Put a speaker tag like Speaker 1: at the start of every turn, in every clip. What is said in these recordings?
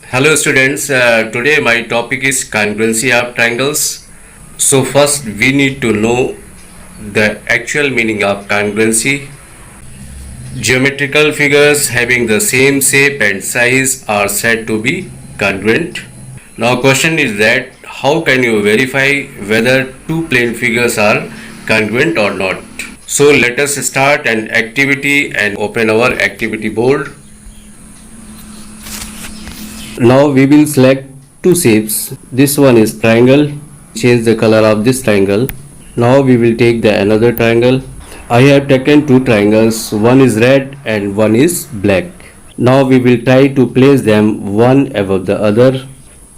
Speaker 1: Hello students, today my topic is congruency of triangles. So first we need to know the actual meaning of congruency. Geometrical figures having the same shape and size are said to be congruent. Now question is that how can you verify whether two plane figures are congruent or not? So let us start an activity and open our activity board. Now we will select two shapes. This one is triangle. Change the color of this triangle. Now we will take the another triangle. I have taken two triangles. One is red and one is black. Now we will try to place them one above the other.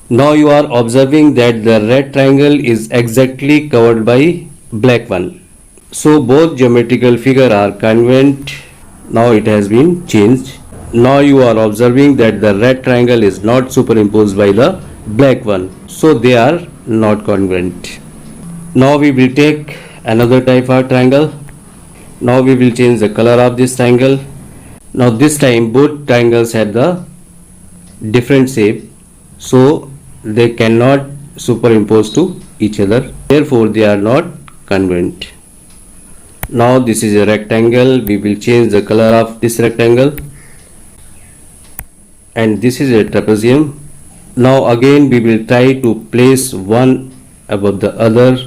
Speaker 1: Now you are observing that the red triangle is exactly covered by black one. So both geometrical figure are congruent. Now it has been changed. Now you are observing that the red triangle is not superimposed by the black one. So they are not congruent. Now we will take another type of triangle. Now we will change the color of this triangle. Now this time both triangles have the different shape. So they cannot superimpose to each other. Therefore they are not congruent. Now this is a rectangle. We will change the color of this rectangle. And this is a trapezium. Now again we will try to place one above the other,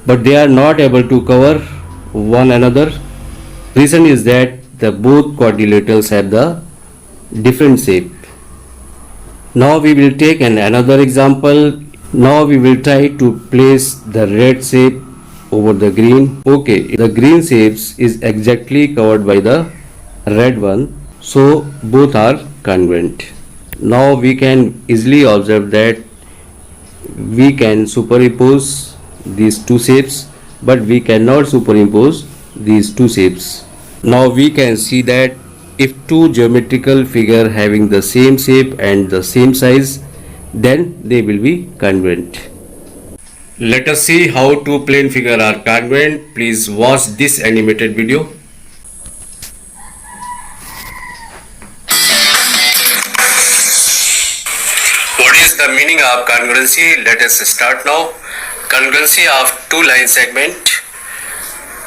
Speaker 1: but they are not able to cover one another. Reason is that the both quadrilaterals have the different shape. Now we will take another example. Now we will try to place the red shape over the green. Okay, the green shapes is exactly covered by the red one, so both are congruent. Now we can easily observe that we can superimpose these two shapes, but we cannot superimpose these two shapes. Now we can see that if two geometrical figure having the same shape and the same size, then they will be congruent. Let us see how two plane figure are congruent. Please watch this animated video. What is the meaning of congruency? Let us start now. Congruency of two line segment.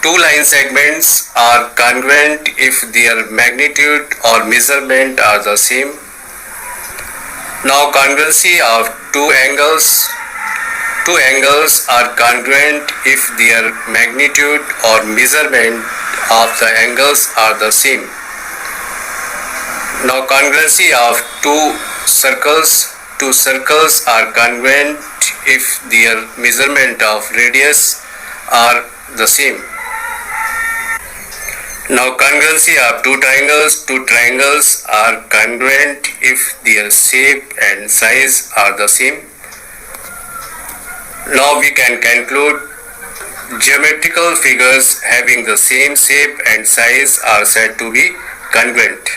Speaker 1: Two line segments are congruent if their magnitude or measurement are the same. Now congruency of two angles. Two angles are congruent if their magnitude or measurement of the angles are the same. Now congruency of two circles. Two circles are congruent if their measurement of radius are the same. Now congruency of two triangles. Two triangles are congruent if their shape and size are the same. Now we can conclude geometrical figures having the same shape and size are said to be congruent.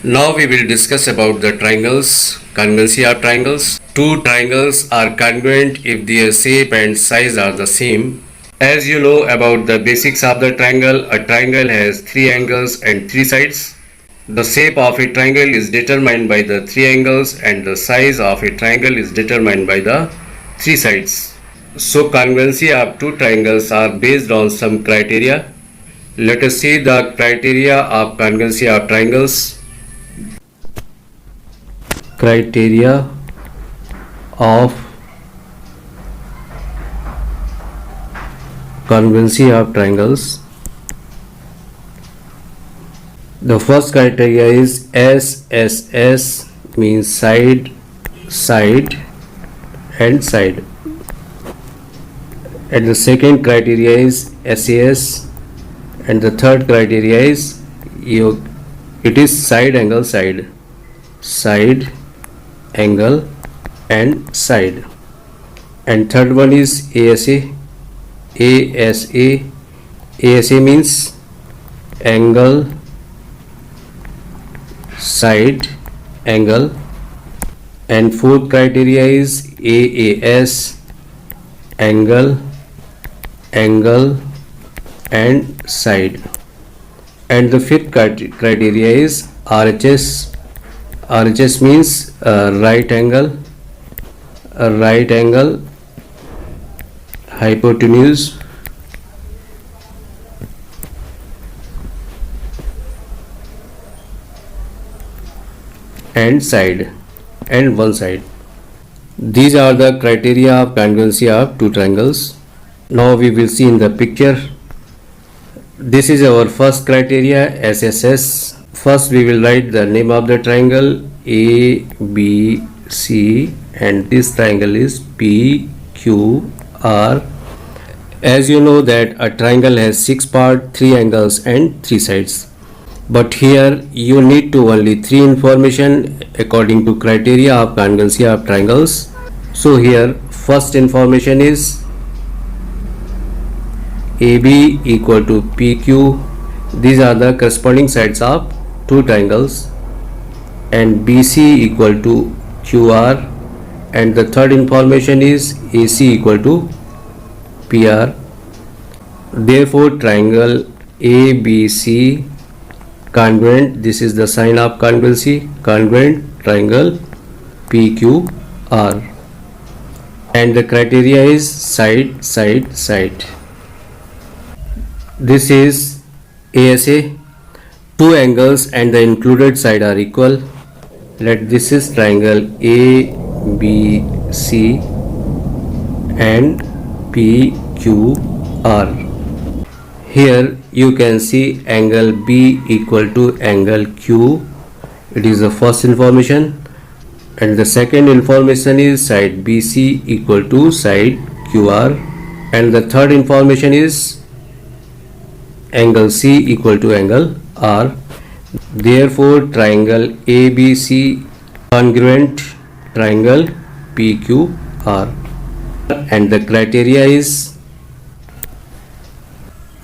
Speaker 1: Now we will discuss about the triangles, congruency of triangles. Two triangles are congruent if their shape and size are the same. As you know about the basics of the triangle, a triangle has three angles and three sides. The shape of a triangle is determined by the three angles and the size of a triangle is determined by the three sides. So congruency of two triangles are based on some criteria. Let us see the criteria of congruency of triangles. Criteria of congruency of triangles. The first criteria is SSS, means side, side and side. And the second criteria is SAS, and the third criteria is it is side angle side, side angle and side. And third one is ASA. ASA means angle, side, angle. And fourth criteria is AAS, angle, angle and side. And the fifth criteria is RHS, RHS means right angle, hypotenuse, and side, and one side. These are the criteria of congruency of two triangles. Now we will see in the picture. This is our first criteria, SSS. First we will write the name of the triangle ABC, and this triangle is PQR. As you know that a triangle has 6 parts, 3 angles and 3 sides. But here you need to only 3 information according to criteria of congruency of triangles. So here first information is AB equal to PQ. These are the corresponding sides of two triangles, and BC equal to QR, and the third information is AC equal to PR. Therefore triangle ABC congruent, this is the sign of congruency, congruent triangle PQR, and the criteria is side, side, side. This is ASA. Two angles and the included side are equal. Let this is triangle ABC and PQR. Here you can see angle B equal to angle Q. It is the first information, and the second information is side BC equal to side QR, and the third information is angle C equal to angle R. Therefore triangle ABC congruent triangle PQR, and the criteria is,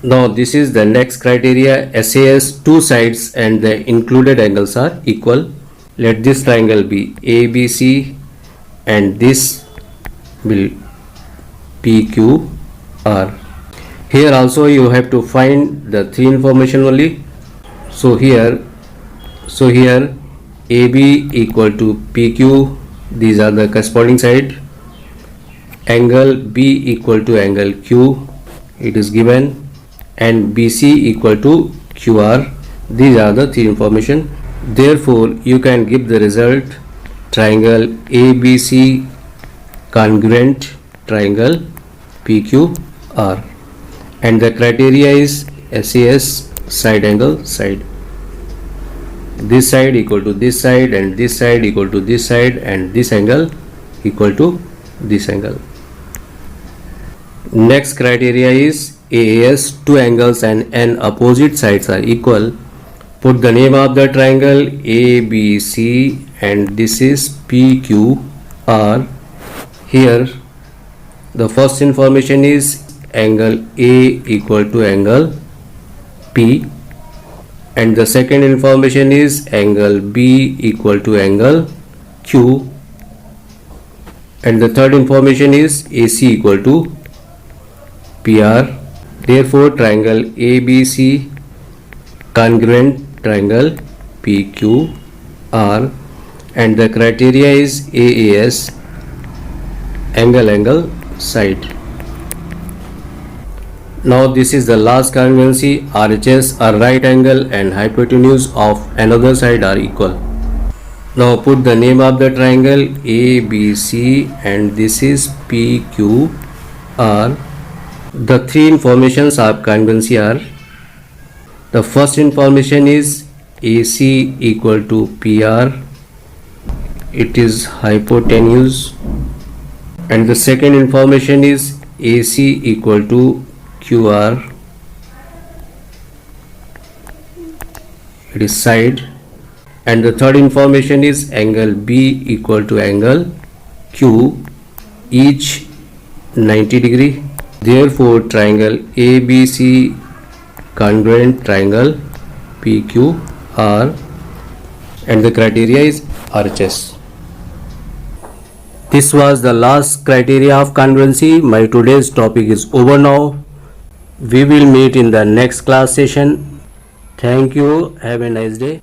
Speaker 1: now this is the next criteria, SAS. Two sides and the included angles are equal. Let this triangle be ABC and this will PQR. Here also you have to find the 3 information only. So here AB equal to PQ, these are the corresponding side. Angle B equal to angle Q, it is given, and BC equal to QR. These are the 3 information. Therefore you can give the result triangle ABC congruent triangle PQR, and the criteria is SAS side angle side. This side equal to this side, and this side equal to this side, and this angle equal to this angle. Next criteria is AAS. Two angles and n opposite sides are equal. Put the name of the triangle ABC, and this is PQR. Here the first information is angle A equal to angle P, and the second information is angle B equal to angle Q, and the third information is AC equal to PR. Therefore triangle ABC congruent triangle PQR, and the criteria is AAS angle side. Now this is the last congruency, RHS. A right angle and hypotenuse of another side are equal. Now put the name of the triangle ABC, and this is PQR. The 3 informations of congruency are, the first information is AC equal to PR, it is hypotenuse, and the second information is AC equal to QR, it is side, and the third information is angle B equal to angle Q, each 90 degree. Therefore triangle ABC congruent triangle PQR, and the criteria is RHS. This was the last criteria of congruency. My today's topic is over now. We will meet in the next class session. Thank you. Have a nice day.